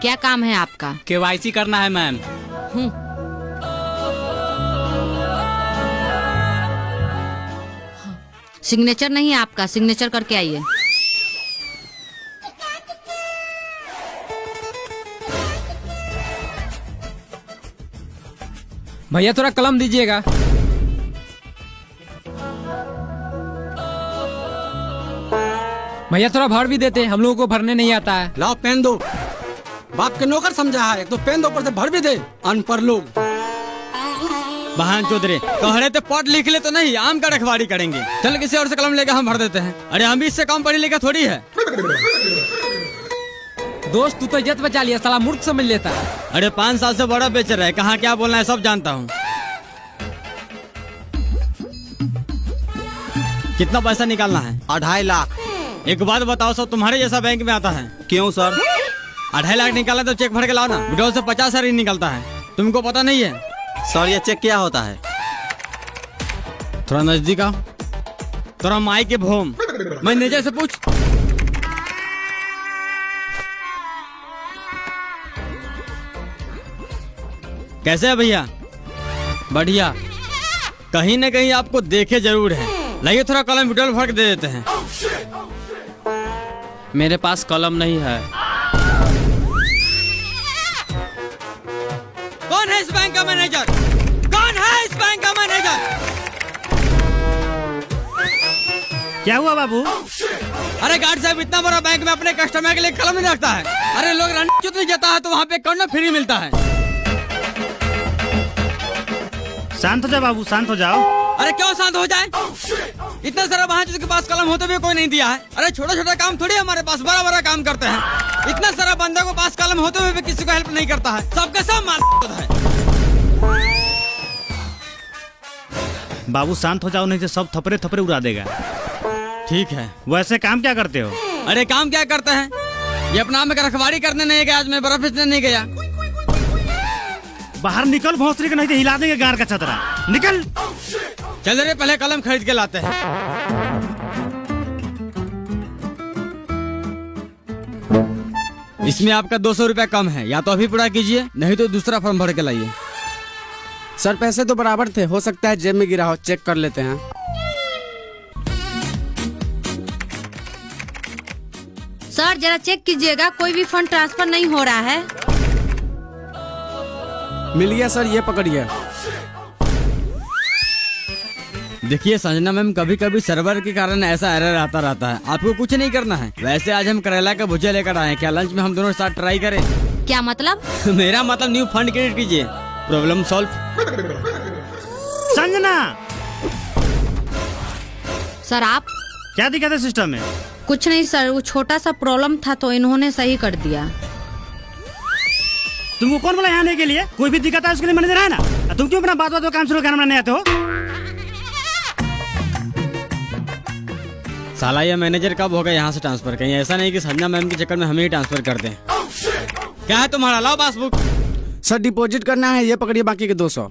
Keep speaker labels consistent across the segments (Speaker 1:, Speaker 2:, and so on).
Speaker 1: क्या काम है आपका?
Speaker 2: KYC करना है मैम।
Speaker 1: सिग्नेचर नहीं है आपका, सिग्नेचर करके आइए।
Speaker 2: भैया थोड़ा कलम दीजिएगा। भैया थोड़ा भर भी देते, हम लोगों को भरने नहीं आता है।
Speaker 3: लाओ पेन दो। बाप के नौकर समझा है तो पेन दो, ऊपर से भर भी दे। अनपढ़ लोग।
Speaker 4: बहन चौधरी कहरे तो पढ़ लिख ले तो नहीं, आम का रखवाड़ी करेंगे। चल किसी और से कलम लेकर हम भर देते हैं। अरे हम भी इससे कम पढ़ी लिखा थोड़ी है।
Speaker 2: दोस्त तू तो इज्जत बचा लिया, साला मूर्ख समझ लेता है।
Speaker 4: अरे 5 साल से बड़ा बेचर है, कहाँ क्या बोलना है सब जानता हूँ। कितना पैसा निकालना है?
Speaker 3: 2.5 लाख।
Speaker 4: एक बात बताओ, सब तुम्हारे जैसा बैंक में आता है?
Speaker 3: क्यों सर?
Speaker 4: 2.5 लाख निकाला तो चेक भर के लाओ ना। विड्रॉल से 50 हजार ही निकलता है, तुमको पता नहीं है?
Speaker 3: सर ये चेक क्या होता है?
Speaker 4: थोड़ा नजदीक आओ। थोड़ा माई के भोम, मैनेजर से पूछ। कैसे है भैया? बढ़िया। कहीं न कहीं आपको देखे जरूर है। लाइए थोड़ा कलम विड्रॉल भर के दे देते हैं।
Speaker 2: मेरे पास कलम नहीं है।
Speaker 4: कौन है इस बैंक का मैनेजर? कौन है इस बैंक का मैनेजर?
Speaker 5: क्या हुआ बाबू?
Speaker 4: अरे गार्ड साहब, इतना बड़ा बैंक में अपने कस्टमर के लिए कलम नहीं रखता है। अरे लोग रणचुत नहीं जाता है तो वहाँ पे कर्नल फ्री मिलता है।
Speaker 5: शांत हो जाओ बाबू, शांत हो जाओ।
Speaker 4: अरे क्यों शांत हो जाए? इतना सारा वहाँ जिसके पास कलम होते हुए कोई नहीं दिया है। अरे छोटा छोटा काम थोड़ी हमारे पास, बड़ा बड़ा काम करते हैं। इतना सारा बंदे को पास कलम होते हुए भी किसी को हेल्प नहीं करता है। सबके सब माल है।
Speaker 5: बाबू शांत हो जाओ, नहीं तो सब थपड़े थपड़े उड़ा देगा।
Speaker 4: ठीक है।
Speaker 5: वैसे काम क्या करते हो?
Speaker 4: अरे काम क्या करते हैं? ये अपना में रखवाड़ी करने नहीं गया, आज मैं बर्फ बेचने नहीं गया।
Speaker 5: बाहर निकल भोसड़ी के, नहीं तो हिला देंगे गार का छतरा। निकल।
Speaker 4: चल रे, पहले कलम खरीद के लाते हैं। इसमें आपका 200 रुपया कम है, या तो अभी पूरा कीजिए, नहीं तो दूसरा फॉर्म भर के लाइए।
Speaker 3: सर पैसे तो बराबर थे, हो सकता है जेब में गिरा हो, चेक कर लेते हैं।
Speaker 1: सर जरा चेक कीजिएगा, कोई भी फंड ट्रांसफर नहीं हो रहा है।
Speaker 3: मिल गया सर, ये पकड़िए।
Speaker 4: देखिए संजना मैम, कभी कभी सर्वर के कारण ऐसा एरर आता रहता है। आपको कुछ नहीं करना है। वैसे आज हम करेला का भुजिया लेकर आए हैं, क्या लंच में हम दोनों साथ ट्राई करें?
Speaker 1: क्या मतलब?
Speaker 4: मेरा मतलब न्यू फंड क्रिएट कीजिए, प्रॉब्लम सॉल्व।
Speaker 5: संजना,
Speaker 1: सर आप
Speaker 5: क्या दिक्कत है सिस्टम में?
Speaker 1: कुछ नहीं सर, वो छोटा सा प्रॉब्लम था तो इन्होंने सही कर दिया।
Speaker 5: तुमको कौन बोला यहाँ आने के लिए? कोई भी दिक्कत है उसके लिए मैनेजर है ना। तुम क्यों अपना बात बात काम शुरू करना नहीं आते हो?
Speaker 4: साला ये मैनेजर कब होगा यहाँ से ट्रांसफर? कहीं ऐसा नहीं कि संजना मैम के चक्कर में हमें ही ट्रांसफर कर दें। क्या है तुम्हारा? लाओ पासबुक।
Speaker 3: सर डिपॉजिट करना है, ये पकड़िए बाकी के 200।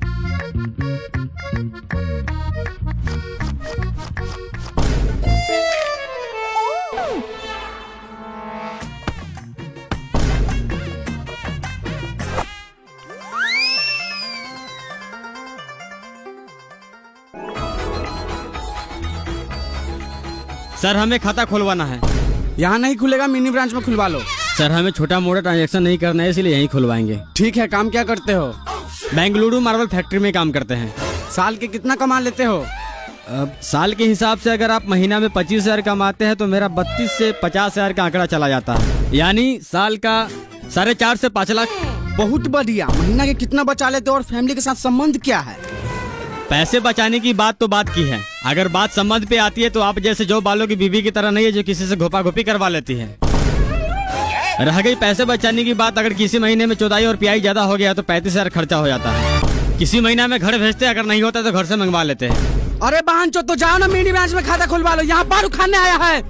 Speaker 4: सर हमें खाता खुलवाना है।
Speaker 3: यहाँ नहीं खुलेगा, मिनी ब्रांच में खुलवा लो।
Speaker 4: सर हमें छोटा मोटा ट्रांजैक्शन नहीं करना है, इसलिए यहीं खुलवाएंगे।
Speaker 3: ठीक है, काम क्या करते हो?
Speaker 4: बेंगलुरु मार्बल फैक्ट्री में काम करते हैं।
Speaker 3: साल के कितना कमा लेते हो?
Speaker 4: साल के हिसाब से अगर आप महीना में 25 हजार कमाते हैं तो मेरा 32 से 50 हजार का आंकड़ा चला जाता है, यानी साल का 4.5 से 5 लाख।
Speaker 3: बहुत बढ़िया। महीना के कितना बचा लेते हो और फैमिली के साथ संबंध क्या है?
Speaker 4: पैसे बचाने की बात तो बात की है, अगर बात संबंध पे आती है तो आप जैसे जो बालों की बीवी की तरह नहीं है जो किसी से घोपा घोपी करवा लेती है। रह गई पैसे बचाने की बात, अगर किसी महीने में चौदाई और प्याई ज्यादा हो गया तो 35 हजार खर्चा हो जाता है। किसी महीना में घर भेजते, अगर नहीं होता तो घर से मंगवा लेते हैं।
Speaker 3: अरे बहन चो, तो जाओ ना मिनी ब्रांच में खाता खुलवा लो, यहाँ बारू खाने आया है।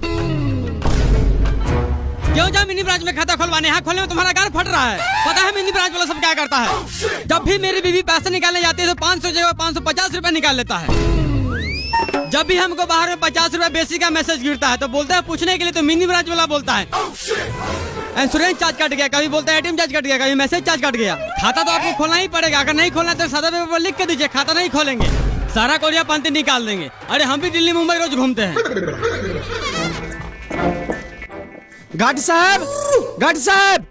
Speaker 4: क्यों जाओ मिनी ब्रांच में खाता खुलवाने? यहाँ खोलने में तुम्हारा गार फट रहा है। पता है मिनी ब्रांच वाला सब क्या करता है? जब भी मेरी बीवी पैसे निकालने जाती है तो 500 जगह 550 रुपए निकाल लेता है। जब भी हमको बाहर में 50 रुपए बेसिक का मैसेज गिरता है तो बोलता है पूछने के लिए, तो मिनी ब्रांच वाला बोलता है इंश्योरेंस चार्ज कट गया, कभी बोलता है एटीएम चार्ज कट गया, कभी मैसेज चार्ज कट गया। खाता तो आपको खोलना ही पड़ेगा, अगर नहीं खोलना तो सादा पेपर पर लिख के दीजिए खाता नहीं खोलेंगे, सारा कोरिया पंती निकाल देंगे। अरे हम भी दिल्ली मुंबई रोज घूमते हैं।
Speaker 3: गार्ड साहब।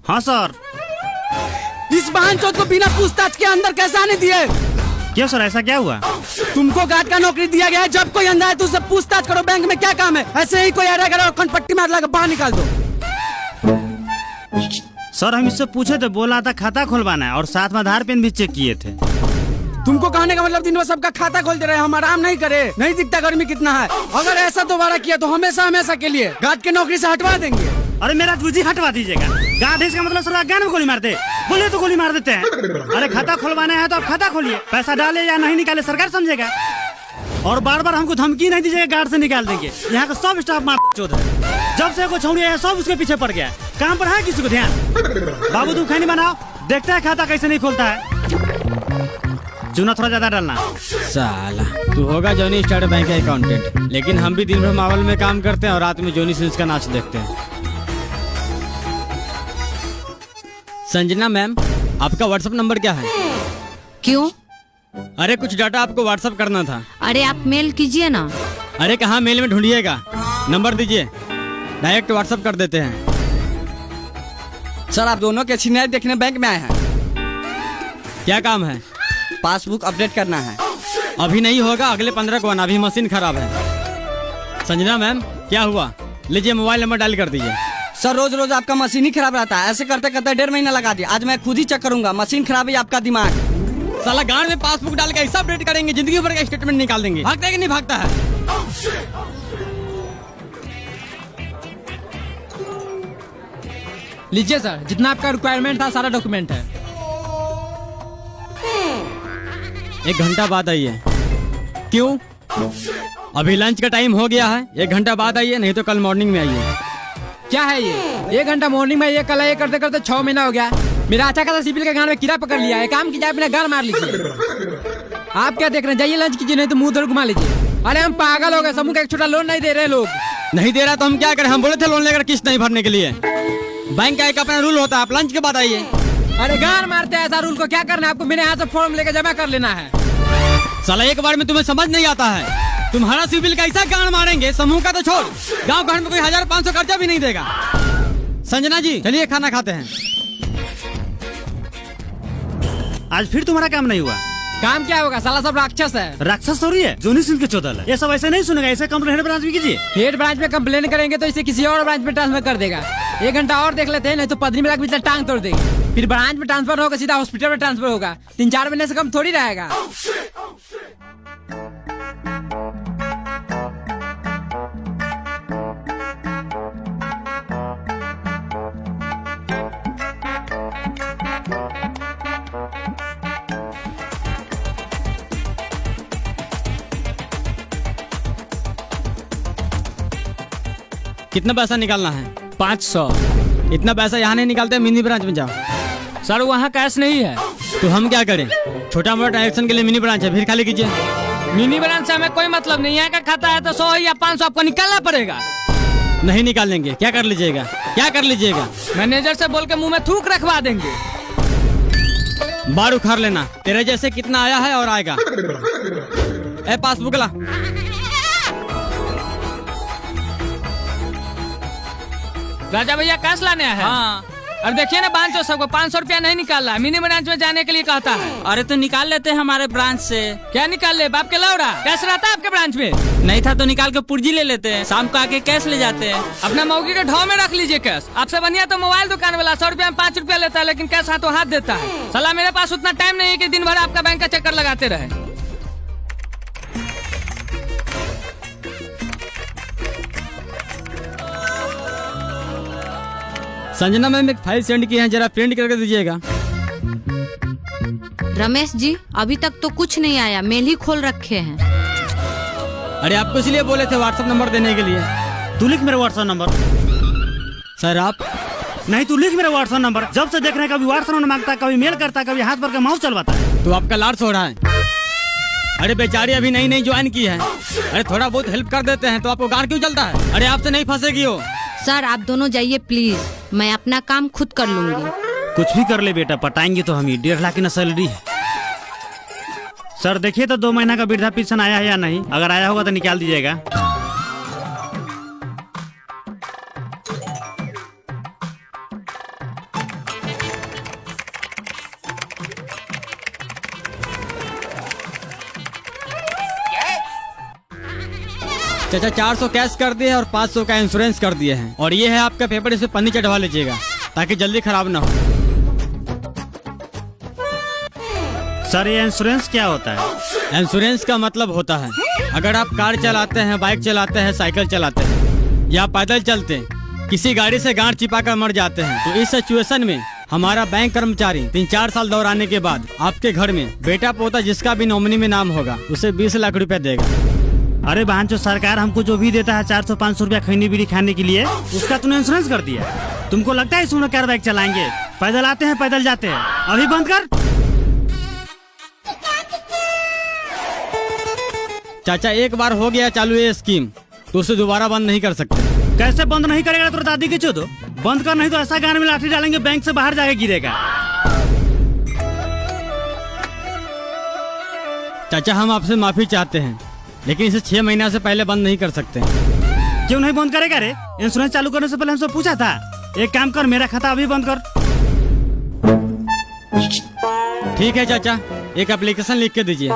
Speaker 5: हाँ सर।
Speaker 3: इस बहन चौथ को बिना पूछताछ के अंदर कैसे आने दिए?
Speaker 5: क्यों सर, ऐसा क्या हुआ?
Speaker 3: तुमको गार्ड का नौकरी दिया गया है, जब कोई अंदर है तो उससे पूछताछ करो। बैंक में क्या काम है? ऐसे ही कोई आ रहा और पट्टी मार लगा बाहर निकाल दो।
Speaker 5: सर हम इससे पूछे थे, बोला था खाता खुलवाना है और साथ में आधार पेन भी चेक किए थे।
Speaker 3: तुमको कहने का मतलब दिन भर सबका खाता खोलते रहे, हम आराम नहीं करे? नहीं दिखता गर्मी कितना है? अगर ऐसा दोबारा किया तो हमेशा के लिए गार्ड की नौकरी से हटवा देंगे।
Speaker 5: अरे मेरा गुरुजी हटवा दीजिएगा। गार्ड इसका मतलब सर ज्ञान में गोली मारते, बोले तो गोली मार देते हैं। अरे खाता खुलवाना है तो आप खाता खोलिए, पैसा डाले या नहीं निकाले सरकार समझेगा। और बार बार हमको धमकी नहीं दीजिएगा, गार्ड से निकाल देंगे। यहाँ का सब स्टाफ मार चोद है। जब से कोई छौड़ी है सब उसके पीछे पड़ गया, काम पर है किसी को ध्यान? बाबू तुम खैनी बनाओ, देखते हैं खाता कैसे नहीं खोलता है। चूना थोड़ा ज्यादा डालना।
Speaker 4: साला तू होगा जॉनी स्टार बैंक का अकाउंटेंट, लेकिन हम भी दिन भर मावल में काम करते हैं और रात में जॉनी सिंस का नाच देखते हैं। संजना मैम, आपका व्हाट्सएप नंबर क्या है?
Speaker 1: क्यों?
Speaker 4: अरे कुछ डाटा आपको व्हाट्सएप करना था।
Speaker 1: अरे आप मेल कीजिए ना।
Speaker 4: अरे कहाँ मेल में ढूंढिएगा, नंबर दीजिए, डायरेक्ट व्हाट्सएप कर देते हैं।
Speaker 6: सर आप दोनों के सीनियर देखने बैंक में आए हैं।
Speaker 4: क्या काम है?
Speaker 6: पासबुक अपडेट करना है।
Speaker 4: अभी नहीं होगा, अगले 15 को आना, अभी मशीन खराब है। संजना मैम क्या हुआ? लीजिए मोबाइल नंबर डायल कर दीजिए।
Speaker 6: सर रोज आपका मशीन ही खराब रहता है, ऐसे करते करते 1.5 महीना लगा दिया। आज मैं खुद ही चेक करूंगा, मशीन खराब है आपका दिमाग।
Speaker 4: साला गांड में पासबुक डाल के ऐसा अपडेट करेंगे, जिंदगी भर का स्टेटमेंट निकाल देंगे। भागता है कि नहीं भागता है?
Speaker 2: लीजिए सर, जितना आपका रिक्वायरमेंट था सारा डॉक्यूमेंट है।
Speaker 4: 1 घंटा बाद आइए।
Speaker 2: क्यों?
Speaker 4: अभी लंच का टाइम हो गया है, 1 घंटा बाद आइए, नहीं तो कल मॉर्निंग में आइए।
Speaker 2: क्या है ये? 1 घंटा मॉर्निंग में, ये कल ये करते करते 6 महीना हो गया। मेरा अच्छा खासा सिविल के गांव में कीड़ा पकड़ लिया है। काम की जाए अपने गाल मार लीजिए। आप क्या देख रहे हैं? जाइए लंच कीजिए, नहीं तो मुंह उधर घुमा लीजिए। अरे हम पागल हो गए, समूह का एक छोटा लोन नहीं दे रहे लोग।
Speaker 4: नहीं दे रहा तो हम क्या करें? हम बोले थे लोन लेकर किस्त नहीं भरने के लिए। बैंक का एक अपना रूल होता है, आप लंच के बाद आइए।
Speaker 2: अरे गाल मारते हैं, ऐसा रूल को क्या करना है आपको? मेरे यहाँ से फॉर्म लेकर जमा कर लेना है।
Speaker 4: साला एक बार में तुम्हें समझ नहीं आता है। तुम्हारा सिविल कैसा गांड मारेंगे, समूह का तो छोड़, गांव घर में कोई 1500 खर्चा भी नहीं देगा। संजना जी चलिए खाना खाते हैं।
Speaker 5: आज फिर तुम्हारा काम नहीं हुआ।
Speaker 2: काम क्या होगा? साला सब राक्षस है।
Speaker 5: राक्षस थोड़ी है, जोनी सिंह के चौदल है। ये सब ऐसे नहीं सुनेगा, ऐसे कंप्लेन हेड ब्रांच में कीजिए।
Speaker 2: हेड ब्रांच में कंप्लेन करेंगे तो इसे किसी और ब्रांच में ट्रांसफर कर देगा। 1 घंटा और देख लेते हैं, नहीं तो पदरी में लग टांग तोड़ देगी। फिर ब्रांच में ट्रांसफर होगा, सीधा हॉस्पिटल में ट्रांसफर होगा। 3-4 महीने से कम थोड़ी रहेगा।
Speaker 4: कितना पैसा निकालना है?
Speaker 2: 500।
Speaker 4: इतना पैसा यहाँ नहीं निकालते, मिनी ब्रांच में जाओ।
Speaker 2: सर वहाँ कैश नहीं है।
Speaker 4: तो हम क्या करें? छोटा मोटा ट्रांजेक्शन के लिए मिनी ब्रांच है, फिर खाली कीजिए।
Speaker 2: मिनी ब्रांच से हमें कोई मतलब नहीं है। का खाता है तो 100 या 500 आपको निकालना पड़ेगा।
Speaker 4: नहीं निकालेंगे। क्या कर लीजिएगा? क्या कर लीजिएगा?
Speaker 2: मैनेजर से बोल के मुंह में थूक रखवा देंगे।
Speaker 4: बार उखाड़ लेना, तेरे जैसे कितना आया है और आएगा। ए पासबुक ला।
Speaker 2: राजा भैया कैश लाने है। हाँ। और देखिए ना बांचो सबको 500 रुपया नहीं निकाला, मिनी ब्रांच में जाने के लिए कहता है।
Speaker 6: अरे तो निकाल लेते हैं हमारे ब्रांच से।
Speaker 2: क्या निकाल ले? बाप के लौड़ा कैश रहता है आपके ब्रांच में?
Speaker 6: नहीं था तो निकाल के पुर्जी ले लेते हैं, शाम को आके कैश ले जाते हैं।
Speaker 2: अपना मौगी के ढाव में रख लीजिए कैश। आपसे बढ़िया तो मोबाइल दुकान वाला 100 रुपया में 5 रुपया लेता है, लेकिन कैश हाथों हाथ देता है। सलाह मेरे पास उतना टाइम नहीं है कि दिन भर आपका बैंक का चक्कर लगाते रहे।
Speaker 4: संजना मैम एक फाइल सेंड की है, जरा प्रिंट करके दीजिएगा।
Speaker 1: रमेश जी अभी तक तो कुछ नहीं आया, मेल ही खोल रखे हैं।
Speaker 4: अरे आपको इसलिए बोले थे व्हाट्सएप नंबर देने के लिए।
Speaker 5: तू लिख मेरा व्हाट्सएप नंबर।
Speaker 4: सर आप
Speaker 5: नहीं, तू लिख मेरा व्हाट्सएप नंबर। जब से देख रहे हैं, कभी व्हाट्सएप नंबर मांगता है, कभी मेल करता है, कभी हाथ भर के माउस चलवाता है।
Speaker 4: तो आपका लाड़ हो रहा है। अरे बेचारी अभी नई ज्वाइन की है। अरे थोड़ा बहुत हेल्प कर देते हैं तो आपको गाड़ क्यों चलता है? अरे आपसे नहीं फंसेगी हो।
Speaker 1: सर आप दोनों जाइए प्लीज, मैं अपना काम खुद कर लूंगी।
Speaker 5: कुछ भी कर ले बेटा, पटाएंगे तो हम ही। 1.5 लाख की न सैलरी है। सर देखिए तो 2 महीना का वृद्धा पेंशन आया है या नहीं, अगर आया होगा तो निकाल दीजिएगा।
Speaker 4: चाचा 400 कैश कर दिए और 500 का इंश्योरेंस कर दिए हैं, और ये है आपका पेपर, इसे पन्नी चढ़वा लीजिएगा ताकि जल्दी खराब ना हो।
Speaker 5: सर ये इंश्योरेंस क्या होता है?
Speaker 4: इंश्योरेंस का मतलब होता है अगर आप कार चलाते हैं, बाइक चलाते हैं, साइकिल चलाते हैं या पैदल चलते हैं, किसी गाड़ी से गांठ चिपा कर मर जाते हैं, तो इस सिचुएशन में हमारा बैंक कर्मचारी 3-4 साल दौराने के बाद आपके घर में बेटा पोता जिसका भी नॉमिनी में नाम होगा उसे 20 लाख रुपए देगा।
Speaker 5: अरे बहन, जो सरकार हमको जो भी देता है 400-500 रुपया खैनी बीड़ी खाने के लिए, उसका तूने इंश्योरेंस कर दिया। तुमको लगता है इसमें कार बाइक चलाएंगे? पैदल आते हैं, पैदल जाते हैं। अभी बंद कर।
Speaker 4: चाचा एक बार हो गया चालू ये स्कीम तो उसे दोबारा बंद नहीं कर सकते।
Speaker 5: कैसे बंद नहीं करेगा? तो दादी के चोदो बंद कर, नहीं तो ऐसा गान में लाठी डालेंगे, बैंक से बाहर जाके गिरेगा।
Speaker 4: चाचा हम आपसे माफी चाहते हैं, लेकिन इसे 6 महीना से पहले बंद नहीं कर सकते।
Speaker 5: क्यों नहीं बंद करेगा रे? इंश्योरेंस चालू करने से पहले हमसे पूछा था। एक काम कर, मेरा खाता अभी बंद कर।
Speaker 4: ठीक है चाचा, एक एप्लीकेशन लिख के दीजिए।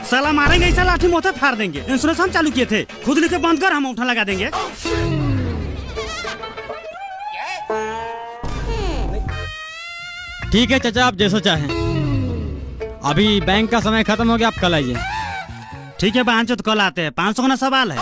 Speaker 5: साला मारेंगे, ऐसा लाठी मोथे फाड़ देंगे। इंश्योरेंस हम चालू किए थे, खुद लिख के बंद कर, हम उठा लगा देंगे।
Speaker 4: ठीक है चाचा, आप जैसा चाहें। अभी बैंक का समय खत्म हो गया, आप कल आइए।
Speaker 5: ठीक है बहन, तो कल आते हैं। 500 का ना सवाल है।